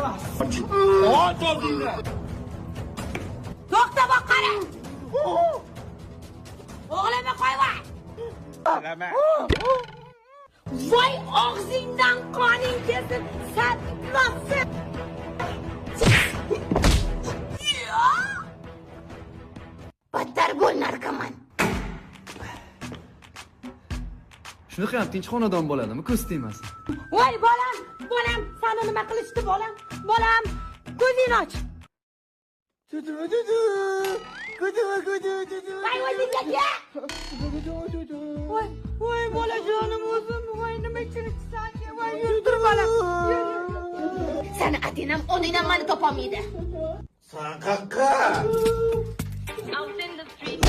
emas. Och og'zingni. To'xta bak qara. O'g'lima qo'yma. Nima? Voy og'zingdan qoning kelsin, satmassin. Battar bo'l narkoman. Shunaqa ham tinch xonadon bo'ladimi, ko'z tegmasin. Voy bolam, seni nima qilishdi bolam? Bolam, ko'zingni och. Voy o'zingga. Voy bolajonim o'zim, voy nima ichiribsan? Voy yurtir bolam. Seni atinam, oningdan meni topolmaydi. Sen qaqqa. Out in the street,